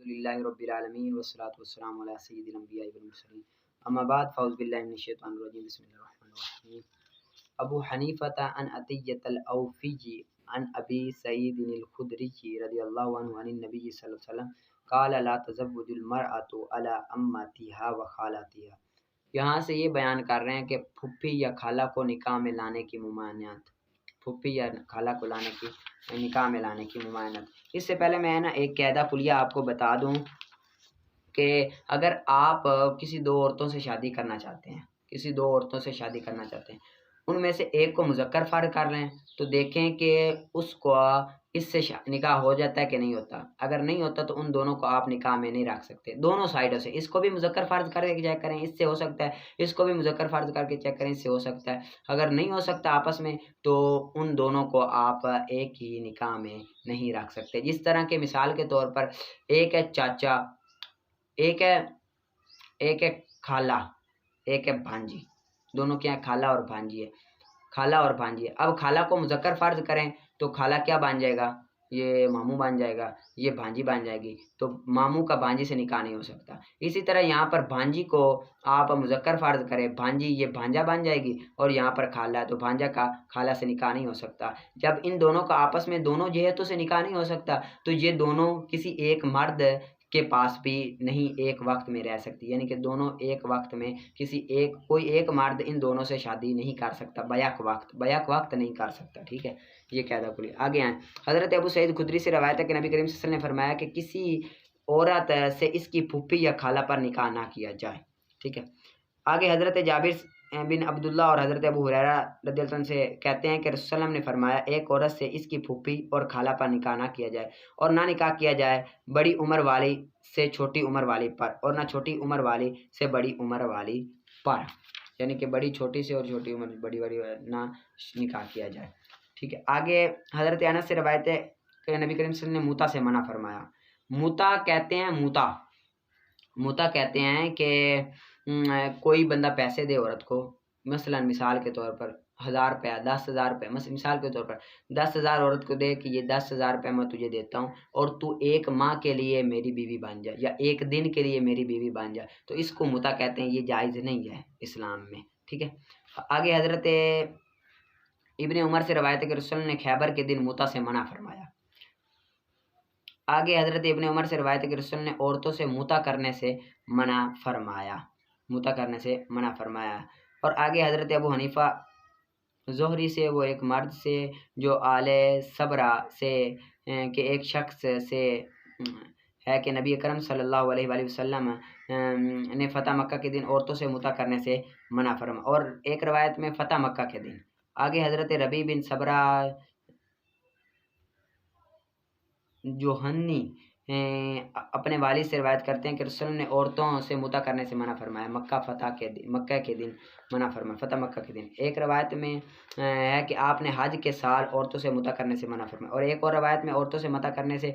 الحمدللہ رب العالمین والصلاۃ والسلام علی سید الانبیاء والمرسلین اما بعد فاعوذ باللہ من الشیطان الرجیم بسم اللہ الرحمن الرحیم ابو حنیفہ عن عطیۃ الاوفی عن ابی سعید الخدری رضی اللہ عنہ عن النبی صلی اللہ علیہ وسلم قال لا تزوج المرأة علی امتها وخالاتها۔ یہاں سے یہ بیان کر رہے ہیں کہ پھپھی یا خالہ کو نکاح میں لانے کی ممانعت، پھپھی یا خالہ کو لانے کی نکاح میں لانے کی ممانعت۔ اس سے پہلے میں ایک قاعدہ کلیہ آپ کو بتا دوں کہ اگر آپ کسی دو عورتوں سے شادی کرنا چاہتے ہیں، کسی دو عورتوں سے شادی کرنا چاہتے ہیں، ان میں سے ایک کو مذکر فرض کر لیں تو دیکھیں کہ اس کو اس سے نکاح ہو جاتا ہے کہ نہیں ہوتا۔ اگر نہیں ہوتا تو ان دونوں کو آپ نکاح میں نہیں رکھ سکتے، دونوں سائڈوں سے۔ اس کو بھی مذکر فرض کر کے چیک کریں، اس سے ہو سکتا ہے، اس کو بھی مذکر فرض کر کے چیک کریں، اس سے ہو سکتا ہے۔ اگر نہیں ہو سکتا آپس میں تو ان دونوں کو آپ ایک ہی نکاح میں نہیں رکھ سکتے۔ جس طرح کے مثال کے طور پر ایک ہے چاچا، ایک ہے خالہ، ایک ہے بھانجی، دونوں کے یہاں خالہ اور بھانجی ہے، خالہ اور بھانجی ہے۔ اب خالہ کو مذکر فرض کریں تو خالہ کیا بن جائے گا؟ یہ ماموں بن جائے گا، یہ بھانجی بن جائے گی، تو ماموں کا بھانجی سے نکاح نہیں ہو سکتا۔ اسی طرح یہاں پر بھانجی کو آپ مذکر فرض کریں، بھانجی یہ بھانجا بن جائے گی، اور یہاں پر خالہ تو بھانجا کا خالہ سے نکاح نہیں ہو سکتا۔ جب ان دونوں کا آپس میں دونوں جہتوں سے نکاح نہیں ہو سکتا تو یہ دونوں کسی ایک مرد کے پاس بھی نہیں ایک وقت میں رہ سکتی، یعنی کہ دونوں ایک وقت میں کوئی ایک مرد ان دونوں سے شادی نہیں کر سکتا، بیک وقت نہیں کر سکتا۔ ٹھیک ہے، یہ قاعدہ کلی۔ آگے آئیں، حضرت ابو سعید خدری سے روایت ہے کہ نبی کریم صلی اللہ علیہ وسلم نے فرمایا کہ کسی عورت سے اس کی پھپھی یا خالہ پر نکاح نہ کیا جائے۔ ٹھیک ہے، آگے حضرت جابر بن عبداللہ اور حضرت ابو ہریرہ رضی اللہ عنہ سے کہتے ہیں کہ رسول اللہ علیہ وسلم نے فرمایا ایک عورت سے اس کی پھپھی اور خالہ پر نکاح نہ کیا جائے، اور نہ نکاح کیا جائے بڑی عمر والی سے چھوٹی عمر والی پر، اور نہ چھوٹی عمر والی سے بڑی عمر والی پر، یعنی کہ بڑی چھوٹی سے اور چھوٹی عمر بڑی نہ نکاح کیا جائے۔ ٹھیک ہے، آگے حضرت انس سے روایت ہے کہ نبی کریم صلی اللہ علیہ وسلم نے موتا سے منع فرمایا۔ موتا کہتے ہیں کہ کوئی بندہ پیسے دے عورت کو، مثلا مثال کے طور پر 1000 روپیہ، 10,000 روپے، مثال کے طور پر 10,000 عورت کو دے کہ یہ 10,000 روپے میں تجھے دیتا ہوں اور تو ایک ماہ کے لیے میری بیوی بن جائے یا ایک دن کے لیے میری بیوی بن جائے، تو اس کو موتا کہتے ہیں۔ یہ جائز نہیں ہے اسلام میں۔ ٹھیک ہے، آگے حضرت ابن عمر سے روایت ہے کہ رسول نے خیبر کے دن موتا سے منع فرمایا۔ آگے حضرت ابن عمر سے روایت ہے کہ رسول نے عورتوں سے موتا کرنے سے منع فرمایا، اور آگے حضرت ابو حنیفہ زہری سے، وہ ایک مرد سے جو آل صبرہ سے کہ ایک شخص سے ہے کہ نبی اکرم صلی اللہ علیہ وآلہ وسلم نے فتح مکہ کے دن عورتوں سے موتا کرنے سے منع فرمایا، اور ایک روایت میں فتح مکہ کے دن۔ آگے حضرت ربیع بن صبرہ جوہنی اپنے والد سے روایت کرتے ہیں کہ رسول نے عورتوں سے موتا کرنے سے منع فرمایا، مکہ کے دن منع فرمایا، فتح مکہ کے دن۔ ایک روایت میں ہے کہ آپ نے حج کے سال عورتوں سے موتا کرنے سے منع فرمایا، اور ایک اور روایت میں عورتوں سے موتا کرنے سے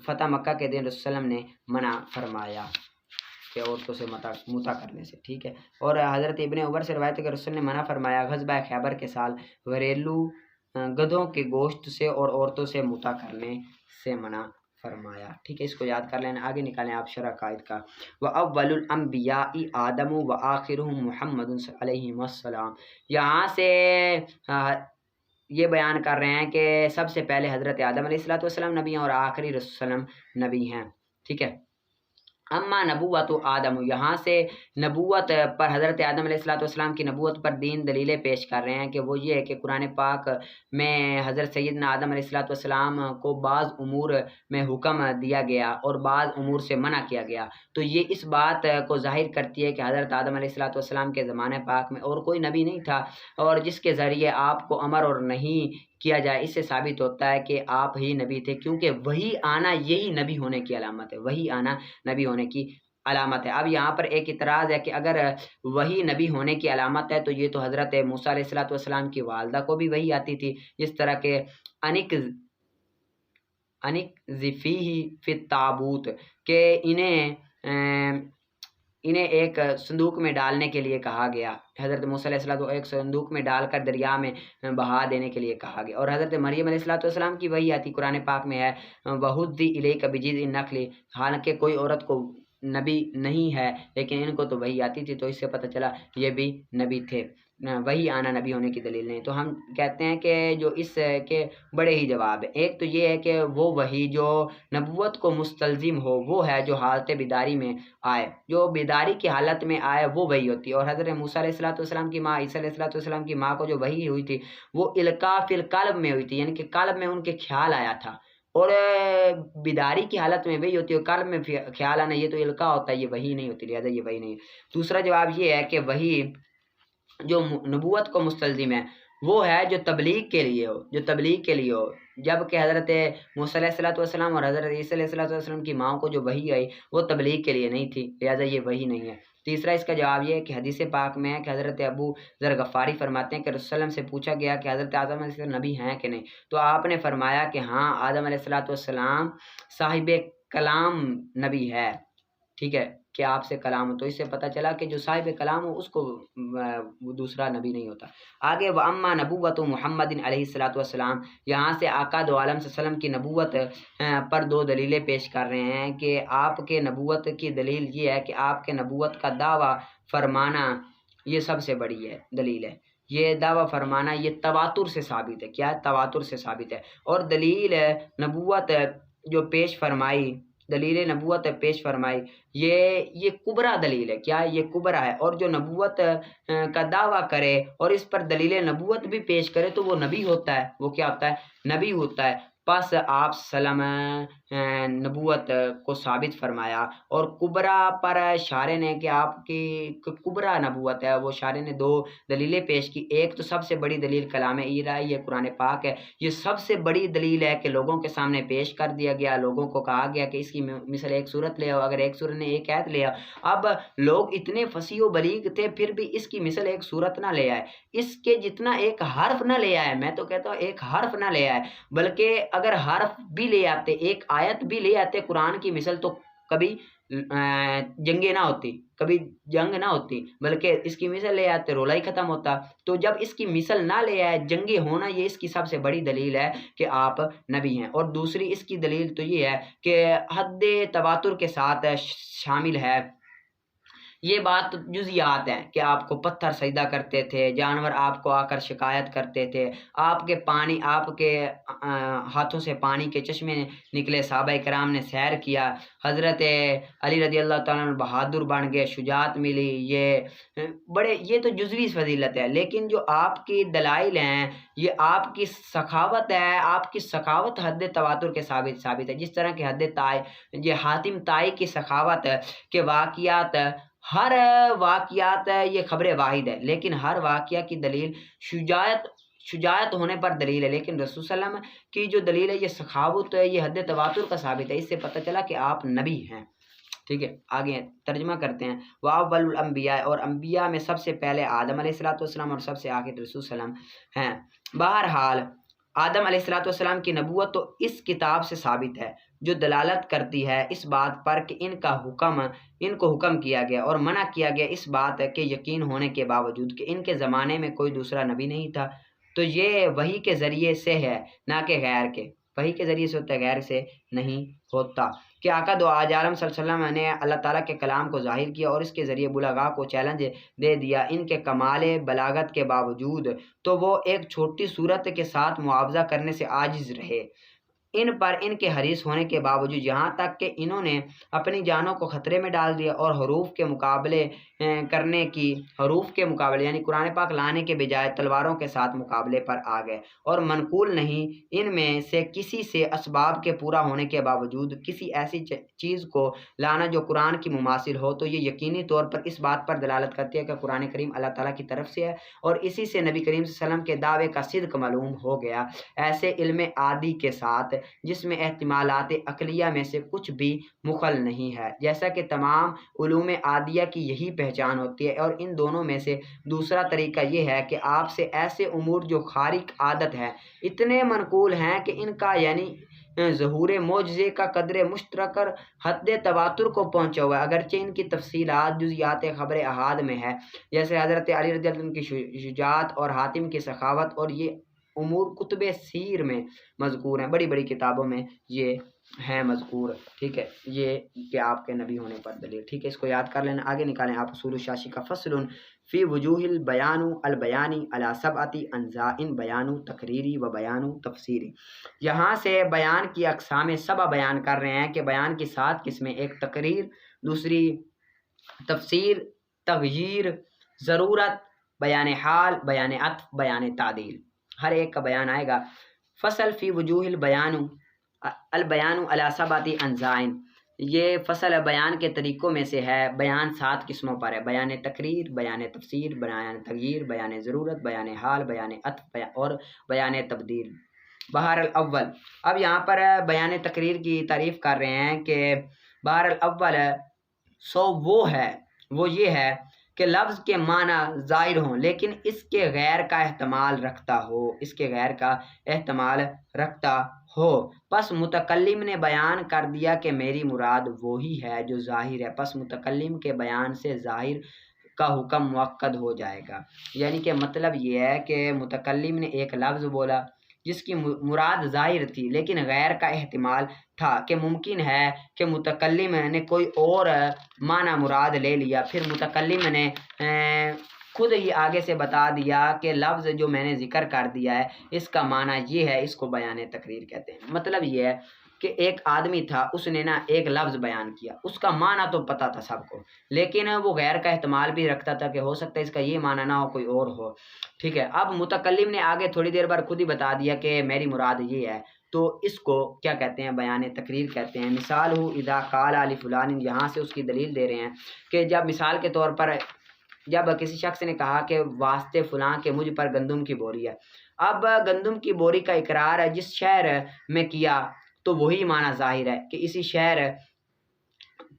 فتح مکہ کے دن رسول نے منع فرمایا کہ عورتوں سے موتا کرنے سے۔ ٹھیک ہے، اور حضرت ابن عمر سے روایت ہے کہ رسول نے منع فرمایا غزوہ خیبر کے سال گھریلو گدھوں کے گوشت سے اور عورتوں سے موتا کرنے سے منع فرمایا۔ ٹھیک ہے، اس کو یاد کر لینا۔ آگے نکالیں آپ شرح قائد کا۔ وَأَوَّلُ الْأَنْبِيَاءِ آدَمُ وَآخِرُهُمْ مُحَمَّدٌ علیہ السلام۔ یہاں سے یہ بیان کر رہے ہیں کہ سب سے پہلے حضرت آدم علیہ السلام نبی ہیں اور آخری رسول نبی ہیں۔ ٹھیک ہے، اما نبوت آدم، یہاں سے نبوت پر حضرت آدم علیہ السلام کی نبوت پر دین دلیلیں پیش کر رہے ہیں کہ وہ یہ ہے کہ قرآن پاک میں حضرت سیدنا آدم علیہ السلام کو بعض امور میں حکم دیا گیا اور بعض امور سے منع کیا گیا، تو یہ اس بات کو ظاہر کرتی ہے کہ حضرت آدم علیہ السلام کے زمانے پاک میں اور کوئی نبی نہیں تھا، اور جس کے ذریعے آپ کو امر اور نہیں کیا جائے، اس سے ثابت ہوتا ہے کہ آپ ہی نبی تھے، کیونکہ وہی آنا یہی نبی ہونے کی علامت ہے، وہی آنا نبی ہونے کی علامت ہے۔ اب یہاں پر ایک اعتراض ہے کہ اگر وہی نبی ہونے کی علامت ہے تو یہ تو حضرت موسیٰ علیہ السلام کی والدہ کو بھی وہی آتی تھی، جس طرح کہ انک ذفیہ فی التابوت، کہ انہیں انہیں ایک صندوق میں ڈالنے کے لیے کہا گیا، حضرت موسیٰ علیہ السلام کو ایک صندوق میں ڈال کر دریا میں بہا دینے کے لیے کہا گیا۔ اور حضرت مریم علیہ السلام کی وہی آتی قرآن پاک میں ہے وَهُدِّ إِلَيْكَ بِجِذْعِ النَّخْلِ، حالانکہ کوئی عورت کو نبی نہیں ہے لیکن ان کو تو وہی آتی تھی، تو اس سے پتہ چلا یہ بھی نبی تھے، وہی آنا نبی ہونے کی دلیل نہیں۔ تو ہم کہتے ہیں کہ جو اس کے بڑے ہی جواب ہیں۔ ایک تو یہ ہے کہ وہ وہی جو نبوت کو مستلزم ہو وہ ہے جو حالت بیداری میں آئے، جو بیداری کی حالت میں آئے وہ وہی ہوتی ہے۔ اور حضرت موسیٰ علیہ السلام کی ماں عیسیٰ علیہ السلام کی ماں کو جو وحی ہوئی تھی وہ القاء فی القلب میں ہوئی تھی، یعنی کہ قلب میں ان کے خیال آیا تھا، اور بیداری کی حالت میں وہی ہوتی ہے، قلب میں خیال آنا یہ تو القاء ہوتا ہے، یہ وحی نہیں ہوتی، لہذا یہ وحی نہیں ہے۔ دوسرا جواب یہ ہے کہ وحی جو نبوت کو مستلزم ہے وہ ہے جو تبلیغ کے لیے ہو، جو تبلیغ کے لیے ہو، جبکہ حضرت موسیٰ علیہ السلام اور حضرت عیسیٰ علیہ السلام کی ماں کو جو وحی آئی وہ تبلیغ کے لیے نہیں تھی، لہذا یہ وحی نہیں ہے۔ تیسرا اس کا جواب یہ ہے کہ حدیث پاک میں ہے کہ حضرت ابو ذر غفاری فرماتے ہیں کہ رسول اللہ سے پوچھا گیا کہ حضرت آدم علیہ السلام نبی ہیں کہ نہیں، تو آپ نے فرمایا کہ ہاں آدم علیہ السلام صاحب کلام نبی ہے، ٹھیک ہے، کہ آپ سے کلام ہو، تو اس سے پتہ چلا کہ جو صاحب کلام ہو اس کو دوسرا نبی نہیں ہوتا۔ آگے وَأَمَّا نَبُوَّةُ محمد علیہ السلام، یہاں سے آقا دو عالم صلی اللہ علیہ وسلم کی نبوت پر دو دلیلیں پیش کر رہے ہیں کہ آپ کے نبوت کی دلیل یہ ہے کہ آپ کے نبوت کا دعویٰ فرمانا یہ سب سے بڑی ہے دلیل ہے، یہ دعویٰ فرمانا یہ تواتر سے ثابت ہے، کیا ہے؟ تواتر سے ثابت ہے۔ اور دلیل نبوت جو پیش فرمائی، دلیل نبوت پیش فرمائی یہ کبرا دلیل ہے، کیا ہے؟ یہ کبرا ہے، اور جو نبوت کا دعویٰ کرے اور اس پر دلیل نبوت بھی پیش کرے تو وہ نبی ہوتا ہے، وہ کیا ہوتا ہے؟ نبی ہوتا ہے۔ پس آپ سلم نبوت کو ثابت فرمایا، اور کبرا پر شارع نے کہ آپ کی کبرا نبوت ہے، وہ شارع نے دو دلیلیں پیش کی۔ ایک تو سب سے بڑی دلیل کلام الہی، یہ قرآن پاک ہے، یہ سب سے بڑی دلیل ہے کہ لوگوں کے سامنے پیش کر دیا گیا، لوگوں کو کہا گیا کہ اس کی مثل ایک صورت لے آؤ، اگر ایک صورت نے ایک آیت لے آؤ۔ اب لوگ اتنے فصیح و بلیغ تھے پھر بھی اس کی مثل ایک صورت نہ لے آئے، اس کے جتنا ایک حرف نہ لے آئے، میں تو کہتا ہوں ایک حرف نہ لے آئے، بلکہ اگر حرف بھی لے آتے، ایک آیت بھی لے آتے قرآن کی مثل، تو کبھی جنگیں نہ ہوتی، کبھی جنگ نہ ہوتی، بلکہ اس کی مثل لے آتے رولا ہی ختم ہوتا۔ تو جب اس کی مثل نہ لے آئے، جنگیں ہونا یہ اس کی سب سے بڑی دلیل ہے کہ آپ نبی ہیں۔ اور دوسری اس کی دلیل تو یہ ہے کہ حد تواتر کے ساتھ شامل ہے، یہ بات جزیات ہیں کہ آپ کو پتھر سجدہ کرتے تھے، جانور آپ کو آ کر شکایت کرتے تھے، آپ کے ہاتھوں سے پانی کے چشمے نکلے، صحابہ کرام نے سیر کیا، حضرت علی رضی اللہ تعالیٰ عنہ بہادر بن گئے، شجاعت ملی، یہ تو جزوی فضیلت ہے، لیکن جو آپ کی دلائل ہیں یہ آپ کی سخاوت ہے، آپ کی سخاوت حد تواتر کے ثابت ہے، جس طرح کہ حد یہ حاتم طائی کی سخاوت کے واقعات، ہر واقعات یہ خبر واحد ہے، لیکن ہر واقعہ کی دلیل شجاعت ہونے پر دلیل ہے، لیکن رسول صلی اللہ علیہ وسلم کی جو دلیل ہے یہ سخاوت ہے، یہ حد تواتر کا ثابت ہے، اس سے پتہ چلا کہ آپ نبی ہیں۔ ٹھیک ہے، آگے ترجمہ کرتے ہیں۔ وَأَوَّلُ الْأَنْبِيَاءِ، اور انبیاء میں سب سے پہلے آدم علیہ السلام اور سب سے آخر رسول صلی اللہ علیہ وسلم ہیں۔ بہرحال آدم علیہ السلام کی نبوت تو اس کتاب سے ثابت ہے جو دلالت کرتی ہے اس بات پر کہ ان کو حکم کیا گیا اور منع کیا گیا اس بات کے یقین ہونے کے باوجود کہ ان کے زمانے میں کوئی دوسرا نبی نہیں تھا، تو یہ وحی کے ذریعے سے ہے نہ کہ غیر کے، وحی کے ذریعے سے ہوتا ہے، غیر سے نہیں ہوتا۔ کہ آقا دو عالم صلی اللہ علیہ وسلم نے اللہ تعالیٰ کے کلام کو ظاہر کیا اور اس کے ذریعے بلغاء کو چیلنج دے دیا، ان کے کمال بلاغت کے باوجود تو وہ ایک چھوٹی صورت کے ساتھ معاوضہ کرنے سے عاجز رہے، ان پر ان کے حریص ہونے کے باوجود، یہاں تک کہ انہوں نے اپنی جانوں کو خطرے میں ڈال دیا اور حروف کے مقابلے یعنی قرآن پاک لانے کے بجائے تلواروں کے ساتھ مقابلے پر آ گئے، اور منقول نہیں ان میں سے کسی سے اسباب کے پورا ہونے کے باوجود کسی ایسی چیز کو لانا جو قرآن کی مماثل ہو، تو یہ یقینی طور پر اس بات پر دلالت کرتی ہے کہ قرآن کریم اللہ تعالیٰ کی طرف سے ہے، اور اسی سے نبی کریم صلی اللہ علیہ وسلم کے دعوے کا صدق معلوم ہو گیا، ایسے علم عادی کے ساتھ جس میں احتمالات عقلیہ میں سے کچھ بھی مخل نہیں ہے، جیسا کہ تمام علوم عادیہ کی یہی پہچان ہوتی ہے۔ اور ان دونوں میں سے دوسرا طریقہ یہ ہے کہ آپ سے ایسے امور جو خارق عادت ہے اتنے منقول ہیں کہ ان کا یعنی ظہور معجزے کا قدر مشترک حد تواتر کو پہنچا ہوا ہے، اگرچہ ان کی تفصیلات جزیات خبر احاد میں ہے، جیسے حضرت علی رضی اللہ عنہ کی شجاعت اور حاتم کی سخاوت، اور یہ امور کتب سیر میں مذکور ہیں، بڑی بڑی کتابوں میں یہ ہیں مذکور، ٹھیک ہے، یہ کہ آپ کے نبی ہونے پر دلیل، ٹھیک ہے، اس کو یاد کر لینا۔ آگے نکالیں آپ اصول الشاشی کا فصل فی وجوہ البیان البیانی علی سبعۃ انزاء، بیان تقریری و بیان تفسیری، یہاں سے بیان کی اقسام سبع بیان کر رہے ہیں کہ بیان کی 7 قسمیں، ایک تقریر، دوسری تفسیر، تغییر، ضرورت، بیان حال، بیان عطف، بیان تعدیل، ہر ایک کا بیان آئے گا۔ فصل فی وجوہ البیان علی سبعۃ انزاء، یہ فصل بیان کے طریقوں میں سے ہے، بیان 7 قسموں پر ہے، بیان تقریر، بیان تفسیر، بیان تغییر، بیان ضرورت، بیان حال، بیان عطف اور بیان تبدیل۔ بہر الاول، اب یہاں پر بیان تقریر کی تعریف کر رہے ہیں کہ بہر الاول وہ یہ ہے کہ لفظ کے معنی ظاہر ہوں لیکن اس کے غیر کا احتمال رکھتا ہو، پس متکلم نے بیان کر دیا کہ میری مراد وہی ہے جو ظاہر ہے، پس متکلم کے بیان سے ظاہر کا حکم مؤکد ہو جائے گا۔ یعنی کہ مطلب یہ ہے کہ متکلم نے ایک لفظ بولا جس کی مراد ظاہر تھی لیکن غیر کا احتمال تھا، کہ ممکن ہے کہ متکلم نے کوئی اور معنی مراد لے لیا، پھر متکلم نے خود ہی آگے سے بتا دیا کہ لفظ جو میں نے ذکر کر دیا ہے اس کا معنی یہ ہے، اس کو بیان تقریر کہتے ہیں۔ مطلب یہ ہے کہ ایک آدمی تھا، اس نے ایک لفظ بیان کیا، اس کا معنی تو پتہ تھا سب کو لیکن وہ غیر کا احتمال بھی رکھتا تھا کہ ہو سکتا ہے اس کا یہ معنی نہ ہو، کوئی اور ہو، ٹھیک ہے۔ اب متکلم نے آگے تھوڑی دیر بعد خود ہی بتا دیا کہ میری مراد یہ ہے، تو اس کو کیا کہتے ہیں؟ بیان تقریر کہتے ہیں۔ مثال ہو اذا قال لفلان، یہاں سے اس کی دلیل دے رہے ہیں کہ جب مثال کے طور پر جب کسی شخص نے کہا کہ واسطے فلاں کے مجھ پر گندم کی بوری ہے، اب گندم کی بوری کا اقرار ہے جس شہر میں کیا تو وہی معنی ظاہر ہے کہ اسی شہر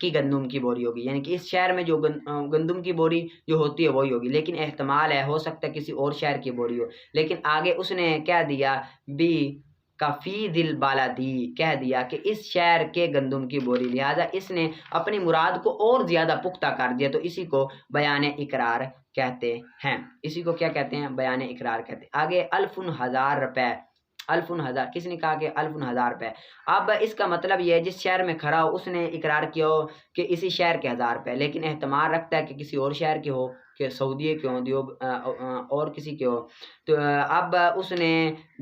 کی گندم کی بوری ہوگی، یعنی کہ اس شہر میں جو گندم کی بوری جو ہوتی ہے وہی ہوگی، لیکن احتمال ہے ہو سکتا ہے کسی اور شہر کی بوری ہو، لیکن آگے اس نے کہہ دیا بی کفی دل بالادی، کہہ دیا کہ اس شہر کے گندم کی بوری، لہذا اس نے اپنی مراد کو اور زیادہ پختہ کر دیا، تو اسی کو بیان اقرار کہتے ہیں۔ اسی کو کیا کہتے ہیں؟ بیان اقرار کہتے ہیں۔ آگے الف 1000 روپے، الف 1000، کس نے کہا کہ الف 1000 روپے؟ اب اس کا مطلب یہ ہے جس شہر میں کھڑا ہو اس نے اقرار کیا ہو کہ اسی شہر کے 1000 روپے، لیکن احتمال رکھتا ہے کہ کسی اور شہر کے ہو، کہ سعودیہ کے ہوں، اور کسی کے ہو، تو اب اس نے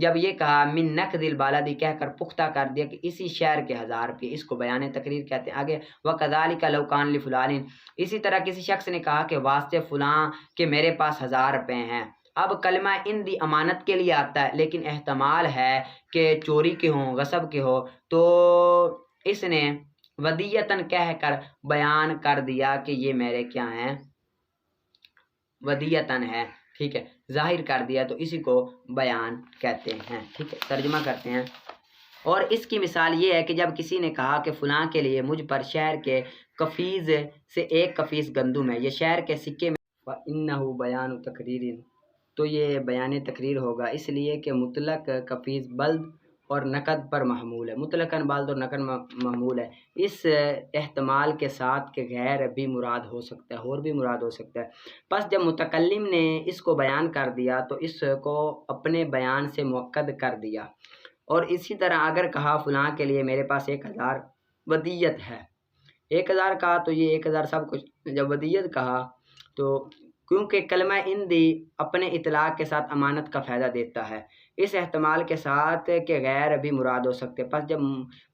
جب یہ کہا من نقد البلدی کہہ کر پختہ کر دیا کہ اسی شہر کے 1000 روپے، اس کو بیان تقریر کہتے ہیں۔ آگے وَكَذَلِكَ لَوْ كَانَ لِفُلَانٍ، اسی طرح کسی شخص نے کہا کہ واسطے فلاں کہ میرے پاس 1000 روپے ہیں، اب کلمہ اندی امانت کے لیے آتا ہے لیکن احتمال ہے کہ چوری کے ہوں، غصب کے ہو، تو اس نے ودیتاً کہہ کر بیان کر دیا کہ یہ میرے کیا ہیں؟ ودیتاً ہے، ٹھیک ہے، ظاہر کر دیا، تو اسی کو بیان کہتے ہیں، ٹھیک ہے۔ ترجمہ کرتے ہیں، اور اس کی مثال یہ ہے کہ جب کسی نے کہا کہ فلاں کے لیے مجھ پر شہر کے کفیز سے 1 کفیز گندم ہے، یہ شہر کے سکے میں وَإِنَّهُ بَيَانُ تَقْرِيرٍ، تو یہ بیان تقریر ہوگا، اس لیے کہ مطلق کفیز بلد اور نقد پر محمول ہے، مطلقاً بلد اور نقد محمول ہے، اس احتمال کے ساتھ کہ غیر بھی مراد ہو سکتا ہے، اور بھی مراد ہو سکتا ہے۔ پس جب متکلم نے اس کو بیان کر دیا تو اس کو اپنے بیان سے مؤکد کر دیا، اور اسی طرح اگر کہا فلاں کے لیے میرے پاس 1000 ودیت ہے، 1000 کہا تو یہ 1000 سب کچھ، جب ودیت کہا تو کیونکہ کلمہ اندی اپنے اطلاق کے ساتھ امانت کا فائدہ دیتا ہے، اس احتمال کے ساتھ کہ غیر بھی مراد ہو سکتے، پس جب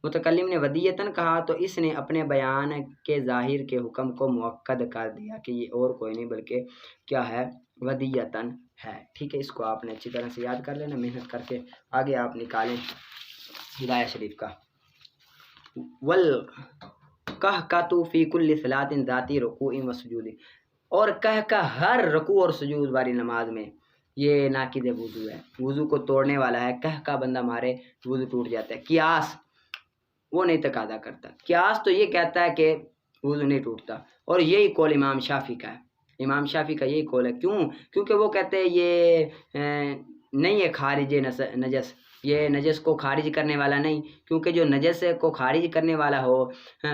متکلم نے ودیتاً کہا تو اس نے اپنے بیان کے ظاہر کے حکم کو مؤکد کر دیا کہ یہ اور کوئی نہیں بلکہ کیا ہے؟ ودیتاً ہے، ٹھیک ہے۔ اس کو آپ نے اچھی طرح سے یاد کر لینا، محنت کر کے آگے آپ نکالیں ہدایہ شریف کا۔ وَالْقَهْقَةُ فِي كُلِّ صَلَاةٍ ذَاتِ رُكُوعٍ وَسُجُودٍ، اور کہہ ہر رکوع اور سجود والی نماز میں، یہ ناقض وضو ہے، وضو کو توڑنے والا ہے، کہہ بندہ مارے وضو ٹوٹ جاتا ہے۔ قیاس وہ نہیں تقاضا کرتا، قیاس تو یہ کہتا ہے کہ وضو نہیں ٹوٹتا، اور یہی قول امام شافعی کا ہے، امام شافعی کا یہی قول ہے، کیونکہ وہ کہتے ہیں یہ نہیں ہے خارج نجس، یہ نجس کو خارج کرنے والا نہیں، کیونکہ جو نجس کو خارج کرنے والا ہو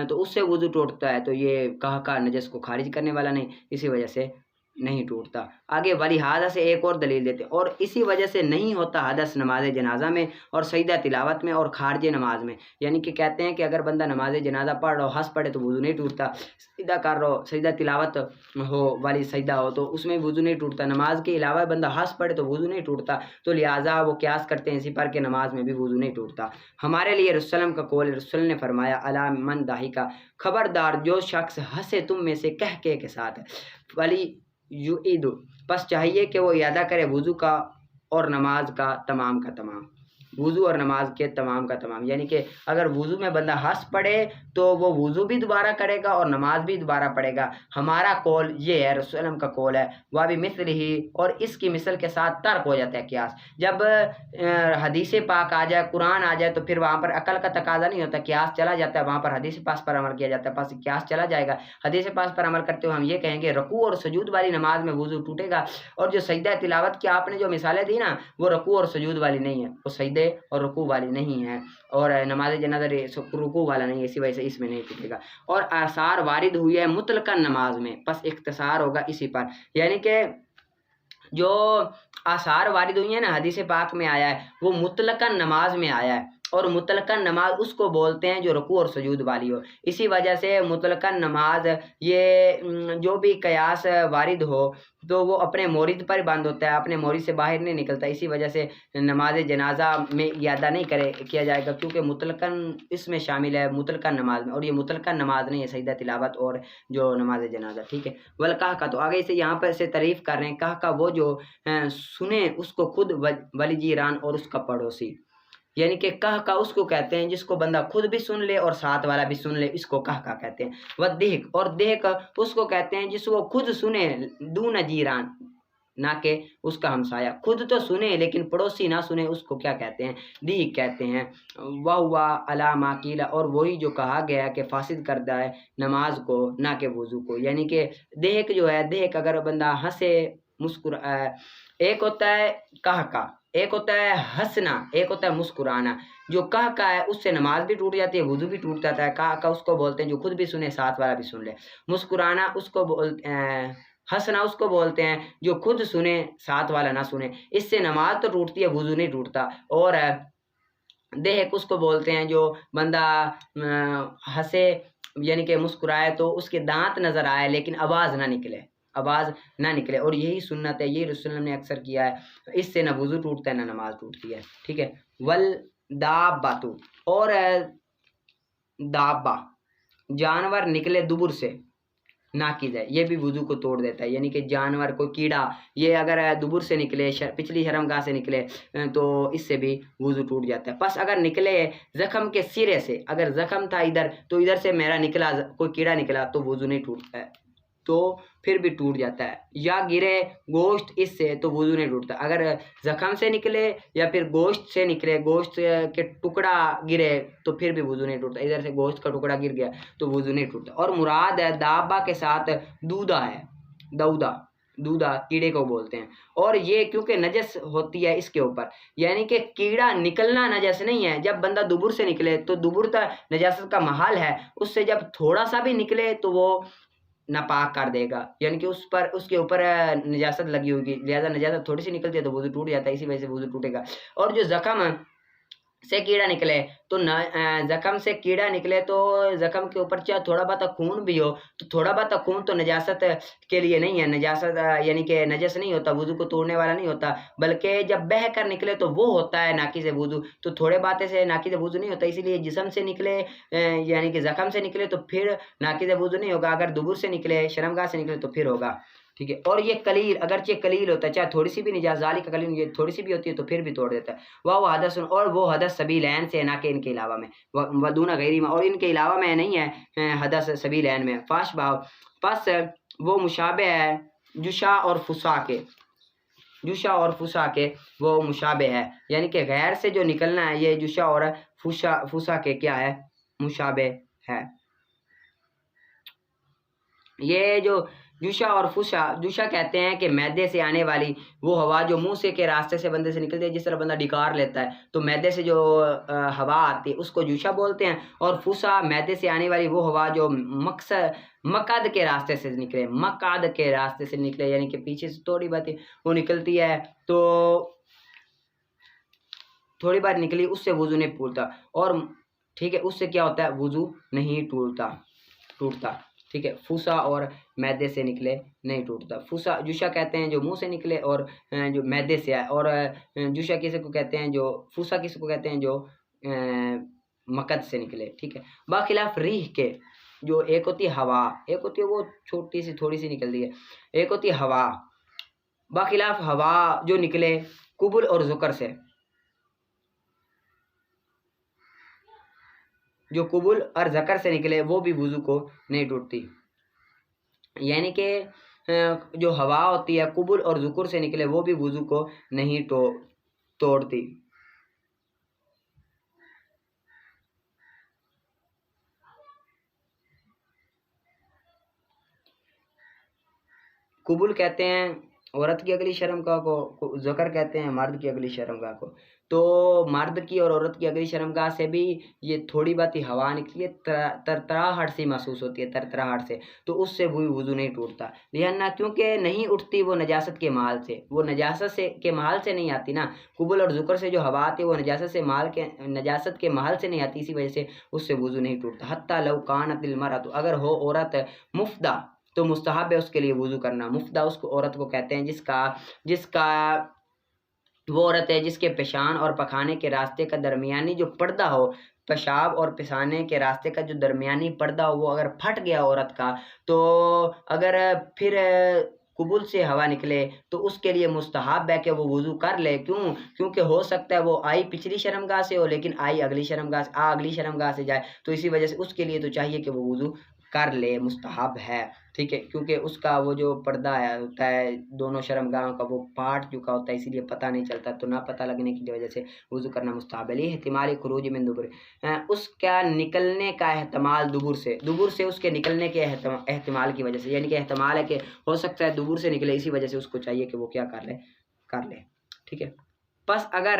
تو اس سے وضو ٹوٹتا ہے، تو یہ کہا نجس کو خارج کرنے والا نہیں، اسی وجہ سے نہیں ٹوٹتا۔ آگے ولہذا سے ایک اور دلیل دیتے ہیں، اور اسی وجہ سے نہیں ہوتا حدث نماز جنازہ میں اور سجدہ تلاوت میں اور خارج نماز میں، یعنی کہ کہتے ہیں کہ اگر بندہ نماز جنازہ پڑھ رہا ہو، ہنس پڑے تو وضو نہیں ٹوٹتا، سجدہ کر رہا ہو، سجدہ تلاوت ہو والی سجدہ ہو تو اس میں وضو نہیں ٹوٹتا، نماز کے علاوہ بندہ ہنس پڑے تو وضو نہیں ٹوٹتا، تو لہٰذا وہ قیاس کرتے ہیں اسی پر کہ نماز میں بھی وضو نہیں ٹوٹتا۔ ہمارے لیے رسول اللہ کا قول، رسول اللہ نے فرمایا الا من ضحک، خبردار جو شخص ہنسے تم میں سے کہہ کے ساتھ، ولی یعید، بس چاہیے کہ وہ اعادہ کرے وضو کا اور نماز کا تمام کا تمام، وضو اور نماز کے تمام کا تمام، یعنی کہ اگر وضو میں بندہ ہنس پڑے تو وہ وضو بھی دوبارہ کرے گا اور نماز بھی دوبارہ پڑھے گا۔ ہمارا قول یہ ہے، رسول اللہ کا قول ہے، وہ بھی مثل ہی، اور اس کی مثل کے ساتھ ترک ہو جاتا ہے قیاس۔ جب حدیث پاک آ جائے، قرآن آ جائے تو پھر وہاں پر عقل کا تقاضا نہیں ہوتا، قیاس چلا جاتا ہے، وہاں پر حدیث پاک پر عمل کیا جاتا ہے، پس قیاس چلا جائے گا۔ حدیث پاک پر عمل کرتے ہوئے ہم یہ کہیں گے رکوع اور سجود والی نماز میں وضو ٹوٹے گا، اور جو سجدہ تلاوت کی آپ نے جو مثالیں دی نا وہ رکوع اور سجود والی نہیں ہے، وہ سجدے اور رکوع والی نہیں ہے، اور نماز جنازہ رکوع والا نہیں ہے، اسی وجہ سے اس میں نہیں ٹوٹے گا۔ اور آثار وارد ہوئی ہے مطلقاً نماز میں، پس اختصار ہوگا اسی پر، یعنی کہ جو آثار وارد ہوئی ہیں نا حدیث پاک میں آیا ہے وہ مطلقاً نماز میں آیا ہے، اور مطلقاً نماز اس کو بولتے ہیں جو رکوع اور سجود والی ہو، اسی وجہ سے مطلقاً نماز یہ جو بھی قیاس وارد ہو تو وہ اپنے مورد پر بند ہوتا ہے، اپنے مورد سے باہر نہیں نکلتا، اسی وجہ سے نماز جنازہ میں اعادہ نہیں کیا جائے گا، کیونکہ مطلقاً اس میں شامل ہے مطلقاً نماز میں، اور یہ مطلقاً نماز نہیں ہے سجدہ تلاوت اور جو نماز جنازہ، ٹھیک ہے۔ والکاہ کا تو آگے سے یہاں پر سے تعریف کر رہے ہیں، کہا کا وہ جو سنے اس کو خود ولی جیران اور اس کا پڑوسی، یعنی کہ کہہ کا اس کو کہتے ہیں جس کو بندہ خود بھی سن لے اور ساتھ والا بھی سن لے، اس کو کہہ کا کہتے ہیں۔ ودہک، اور دہک اس کو کہتے ہیں جس کو خود سنے دون جیران، نہ کہ اس کا ہمسایہ، خود تو سنے لیکن پڑوسی نہ سنے، اس کو کیا کہتے ہیں؟ دیک کہتے ہیں۔ وہو علی ما قیل، اور وہی جو کہا گیا ہے کہ فاسد کردہ ہے نماز کو نہ کہ وضو کو، یعنی کہ دہک جو ہے، دہک اگر بندہ ہنسے ایک ہوتا ہے کہہ کا، ایک ہوتا ہے ہنسنا، ایک ہوتا ہے مسکرانا، جو کہہ کا ہے اس سے نماز بھی ٹوٹ جاتی ہے، وضو بھی ٹوٹ جاتا ہے، کہہ کا اس کو بولتے ہیں جو خود بھی سنے ساتھ والا بھی سن لے، مسکرانا اس کو ہنسنا اس کو بولتے ہیں جو خود سنے ساتھ والا نہ سنے، اس سے نماز تو ٹوٹتی ہے وضو نہیں ٹوٹتا۔ اور دہک اس کو بولتے ہیں جو بندہ ہنسے یعنی کہ مسکرائے تو اس کے دانت نظر آئے لیکن آواز نہ نکلے، آواز نہ نکلے، اور یہی سنت ہے، یہی رسول اللہ نے اکثر کیا ہے، اس سے نہ وضو ٹوٹتا ہے نہ نماز ٹوٹتی ہے، ٹھیک ہے۔ والدابۃ، اور دابہ جانور نکلے دبر سے ناقض ہے، یہ بھی وضو کو توڑ دیتا ہے، یعنی کہ جانور کوئی کیڑا یہ اگر دبر سے نکلے، پچھلی شرمگاہ سے نکلے تو اس سے بھی وضو ٹوٹ جاتا ہے۔ پس اگر نکلے زخم کے سرے سے، اگر زخم تھا ادھر تو ادھر سے میرا نکلا کوئی کیڑا نکلا تو وضو نہیں ٹوٹتا ہے، تو پھر بھی ٹوٹ جاتا ہے، یا گرے گوشت اس سے تو وضو نہیں ٹوٹتا، اگر زخم سے نکلے یا پھر گوشت سے نکلے، گوشت کے ٹکڑا گرے تو پھر بھی وضو نہیں ٹوٹتا، ادھر سے گوشت کا ٹکڑا گر گیا تو وضو نہیں ٹوٹتا۔ اور مراد ہے دابہ کے ساتھ دودہ ہے، دودہ کیڑے کو بولتے ہیں، اور یہ کیونکہ نجس ہوتی ہے اس کے اوپر، یعنی کہ کیڑا نکلنا نجس نہیں ہے، جب بندہ دبر سے نکلے تو دبر تو نجاست کا محل ہے، اس سے جب تھوڑا سا بھی نکلے تو وہ ناپاک کر دے گا، یعنی کہ اس کے اوپر نجاست لگی ہوگی، لہذا نجاست تھوڑی سی نکلتی ہے تو وضو ٹوٹ جاتا ہے، اسی وجہ سے وضو ٹوٹے گا۔ اور جو زخم سے کیڑا نکلے تو زخم سے کیڑا نکلے تو زخم کے اوپر چاہے تھوڑا بہت خون بھی ہو تو تھوڑا بہت خون تو نجاست کے لیے نہیں ہے، نجاست یعنی کہ نجس نہیں ہوتا، وضو کو توڑنے والا نہیں ہوتا، بلکہ جب بہہ کر نکلے تو وہ ہوتا ہے ناقص وضو، تو تھوڑے باتیں سے ناقص وضو نہیں ہوتا، اسی لیے جسم سے نکلے یعنی کہ زخم سے نکلے تو پھر ناقص وضو نہیں ہوگا، اگر دبر سے نکلے شرمگاہ سے نکلے تو پھر ہوگا، ٹھیک ہے۔ اور یہ قلیل اگرچہ قلیل ہوتا ہے، چاہے تھوڑی سی بھی نجاست ذالک کا قلیل، یہ تھوڑی سی بھی ہوتی ہے تو پھر بھی توڑ دیتا ہے۔ وہ حدث، اور وہ حدث سبیلین سے، نہ کہ ان کے علاوہ میں، ودون غیری میں، اور ان کے علاوہ میں نہیں ہے حدث سبیلین میں، فاش بہاؤ، پس وہ مشابہ ہے جشا اور فسا کے، جشا اور فسا کے وہ مشابہ ہے، یعنی کہ غیر سے جو نکلنا ہے یہ جشا اور فسا کے کیا ہے؟ مشابہ ہے۔ یہ جو جوشا اور فسا، جوشا کہتے ہیں کہ معدے سے آنے والی وہ ہوا جو منہ سے کے راستے سے بندے سے نکلتی ہے، جس طرح بندہ ڈکار لیتا ہے تو معدے سے جو ہوا آتی ہے اس کو جوشا بولتے ہیں، اور فسا معدے سے آنے والی وہ ہوا جو مقعد کے راستے سے نکلے، مقعد کے راستے سے نکلے یعنی کہ پیچھے سے تھوڑی بات وہ نکلتی ہے، تو تھوڑی بات نکلی اس سے وضو نہیں پھولتا، اور ٹھیک ہے اس سے کیا ہوتا ہے وضو نہیں ٹوٹتا ٹھیک ہے، فوسا اور معدے سے نکلے نہیں ٹوٹتا۔ فوسا جوشا کہتے ہیں جو منہ سے نکلے اور جو معدے سے آئے، اور جوشا کسی کو کہتے ہیں جو فوسا کسی کو کہتے ہیں جو مقد سے نکلے ٹھیک ہے۔ باخلاف ریح کے جو ایک ہوتی ہے ہوا، ایک ہوتی ہے وہ چھوٹی سی تھوڑی سی نکلتی ہے، ایک ہوتی ہے ہوا، باخلاف ہوا جو نکلے قبل اور ذکر سے، جو قبول اور ذکر سے نکلے وہ بھی وضو کو نہیں ٹوٹتی، یعنی کہ جو ہوا ہوتی ہے قبول اور ذکر سے نکلے وہ بھی وضو کو نہیں توڑتی۔ قبول کہتے ہیں عورت کی اگلی شرمگاہ کو، ذکر کہتے ہیں مرد کی اگلی شرمگاہ کو، تو مرد کی اور عورت کی اگلی شرمگاہ سے بھی یہ تھوڑی بات ہی ہوا نکلی ہے، ترتراہٹ سی محسوس ہوتی ہے، ترتراہٹ سے، تو اس سے بھی وضو نہیں ٹوٹتا، لہذا کیونکہ نہیں اٹھتی وہ نجاست کے محل سے، وہ نجاست کے محل سے نہیں آتی نا، قبول اور ذکر سے جو ہوا آتی ہے وہ نجاست کے محل سے نہیں آتی، اسی وجہ سے اس سے وضو نہیں ٹوٹتا۔ حتی لو کانت المرأۃ، اگر ہو عورت مفدہ تو مستحب ہے اس کے لیے وضو کرنا۔ مفدہ اس کو عورت کو کہتے ہیں جس کا وہ عورت ہے جس کے پیشان اور پخانے کے راستے کا درمیانی جو پردہ ہو، پیشاب اور پسانے کے راستے کا جو درمیانی پردہ ہو وہ اگر پھٹ گیا عورت کا، تو اگر پھر قبول سے ہوا نکلے تو اس کے لیے مستحب ہے کہ وہ وضو کر لے، کیونکہ ہو سکتا ہے وہ آئی پچھلی شرمگاہ سے ہو لیکن آئی اگلی شرمگاہ سے جائے، تو اسی وجہ سے اس کے لیے تو چاہیے کہ وہ وضو کر لے، مستحب ہے ٹھیک ہے، کیونکہ اس کا وہ جو پردہ ہوتا ہے دونوں شرمگاہوں کا وہ پھٹ چکا ہوتا ہے، اسی لیے پتہ نہیں چلتا، تو نہ پتہ لگنے کی وجہ سے وضو کرنا مستحب ہے۔ احتمال خروج من دبر، اس کا نکلنے کا احتمال دبر سے اس کے نکلنے کے احتمال کی وجہ سے، یعنی کہ احتمال ہے کہ ہو سکتا ہے دبر سے نکلے، اسی وجہ سے اس کو چاہیے کہ وہ کیا کر لے ٹھیک ہے۔ پس اگر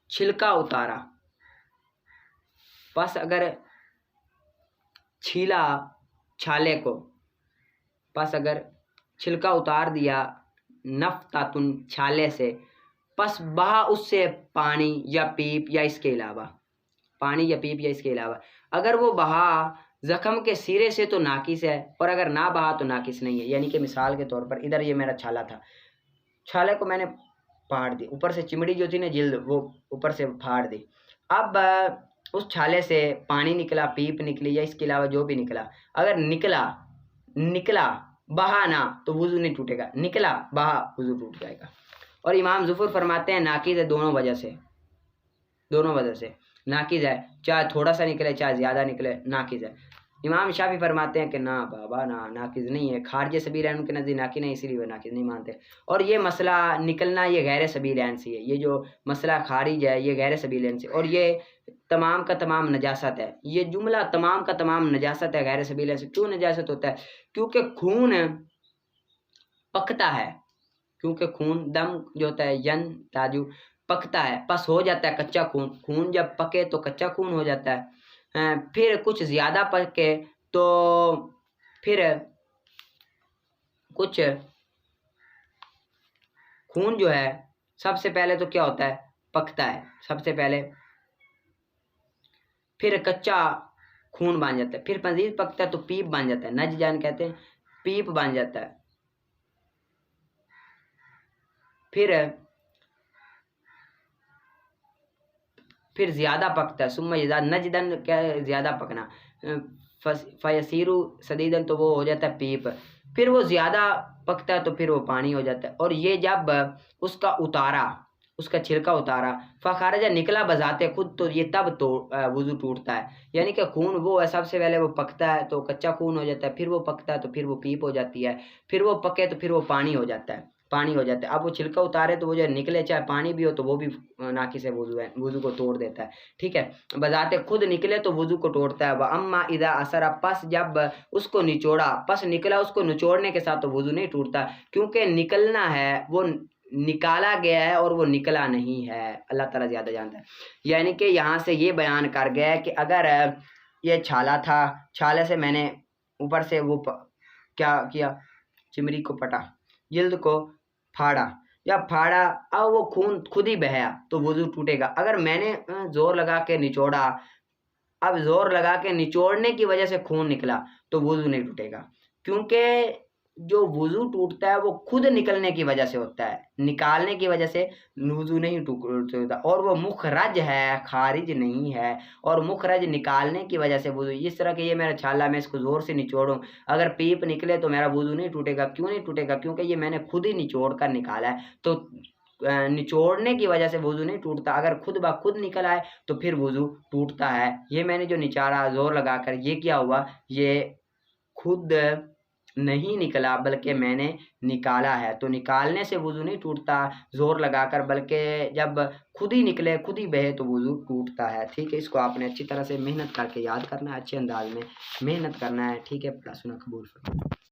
چھلکا اتارا، چھالے کو، پس اگر چھلکا اتار دیا نفتاتن چھالے سے، پس بہا اس سے پانی یا پیپ یا اس کے علاوہ، اگر وہ بہا زخم کے سرے سے تو ناقص ہے، اور اگر نہ بہا تو ناقص نہیں ہے، یعنی کہ مثال کے طور پر ادھر یہ میرا چھالا تھا، چھالے کو میں نے پھاڑ دی، اوپر سے چمڑی جو تھی نا جلد وہ اوپر سے پھاڑ دی، اب اس چھالے سے پانی نکلا، پیپ نکلی یا اس کے علاوہ جو بھی نکلا، اگر نکلا بہا نہ تو وضو نہیں ٹوٹے گا، نکلا بہا وضو ٹوٹ جائے گا۔ اور امام ظفر فرماتے ہیں ناقص ہے دونوں وجہ سے ناقص ہے، چاہے تھوڑا سا نکلے چاہے زیادہ نکلے ناقص ہے۔ امام شافعی فرماتے ہیں کہ نہ بابا نہ ناقص نہیں ہے، خارج سبیل عین کے نزدیک ناقص نہیں، اسی لیے وہ ناقص نہیں مانتے، اور یہ مسئلہ نکلنا یہ غیر سبیل عین سے ہے، یہ جو مسئلہ خارج ہے یہ غیر سبیل عین سے، اور یہ تمام کا تمام نجاست ہے، یہ جملہ تمام کا تمام نجاست ہے غیر سبیل عین سے۔ کیوں نجاست ہوتا ہے؟ کیونکہ خون پکتا ہے، کیونکہ خون دم جو ہوتا ہے ین تاجو پکتا ہے، پس ہو جاتا ہے کچا خون جب پکے تو کچا خون ہو جاتا ہے، پھر کچھ زیادہ پکے تو پھر کچھ خون جو ہے سب سے پہلے تو کیا ہوتا ہے پکتا ہے سب سے پہلے، پھر کچا خون بن جاتا ہے، پھر مزید پکتا ہے تو پیپ بن جاتا ہے، نج جان کہتے ہیں، پیپ بن جاتا ہے، پھر زیادہ پکتا ہے، ثم نجدن کیا زیادہ پکنا، فیسیرو سدیدن تو وہ ہو جاتا ہے پیپ، پھر وہ زیادہ پکتا ہے تو پھر وہ پانی ہو جاتا ہے، اور یہ جب اس کا چھلکا اتارا فخارجہ نکلا بذات خود، تو یہ تب تو وضو ٹوٹتا ہے، یعنی کہ خون وہ ہے سب سے پہلے وہ پکتا ہے تو کچا خون ہو جاتا ہے، پھر وہ پکتا ہے تو پھر وہ پیپ ہو جاتی ہے، پھر وہ پکے تو پھر وہ پانی ہو جاتا ہے، پانی ہو جاتا ہے. اب وہ چھلکا اتارے تو وہ جو نکلے چاہے پانی بھی ہو تو وہ بھی ناقص وضو ہے, وضو کو توڑ دیتا ہے. ٹھیک ہے, بذات خود نکلے تو وضو کو توڑتا ہے. وَأَمَّا إِذَا أَثَرَ, پس جب اس کو نچوڑا, پس نکلا اس کو نچوڑنے کے ساتھ تو وضو نہیں ٹوٹتا, کیونکہ نکلنا ہے وہ نکالا گیا ہے اور وہ نکلا نہیں ہے. اللہ تعالیٰ زیادہ جانتا ہے. یعنی کہ یہاں سے یہ بیان کر گیا ہے کہ اگر یہ چھالا تھا, چھالے سے میں نے اوپر سے وہ کیا کیا, چمڑی کو پٹا, جلد کو پھاڑا یا پھاڑا, اب وہ خون خود ہی بہیا تو وضو ٹوٹے گا. اگر میں نے زور لگا کے نچوڑا, اب زور لگا کے نچوڑنے کی وجہ سے خون نکلا تو وضو نہیں ٹوٹے گا, کیونکہ جو وضو ٹوٹتا ہے وہ خود نکلنے کی وجہ سے ہوتا ہے, نکالنے کی وجہ سے وضو نہیں ٹوٹتا. اور وہ مخرج ہے, خارج نہیں ہے, اور مخرج نکالنے کی وجہ سے وضو. اس طرح کہ یہ میرا چھالا, میں اس کو زور سے نچوڑوں, اگر پیپ نکلے تو میرا وضو نہیں ٹوٹے گا. کیوں نہیں ٹوٹے گا؟ کیونکہ یہ میں نے خود ہی نچوڑ کر نکالا ہے, تو نچوڑنے کی وجہ سے وضو نہیں ٹوٹتا. اگر خود بخود نکل آئے تو پھر وضو ٹوٹتا ہے. یہ میں نے جو نچاڑا زور لگا کر, یہ کیا ہوا, یہ خود نہیں نکلا بلکہ میں نے نکالا ہے. تو نکالنے سے وضو نہیں ٹوٹتا زور لگا کر, بلکہ جب خود ہی نکلے خود ہی بہے تو وضو ٹوٹتا ہے. ٹھیک ہے, اس کو آپ نے اچھی طرح سے محنت کر کے یاد کرنا ہے, اچھے انداز میں محنت کرنا ہے. ٹھیک ہے, پڑھا سنا قبول فرمائے.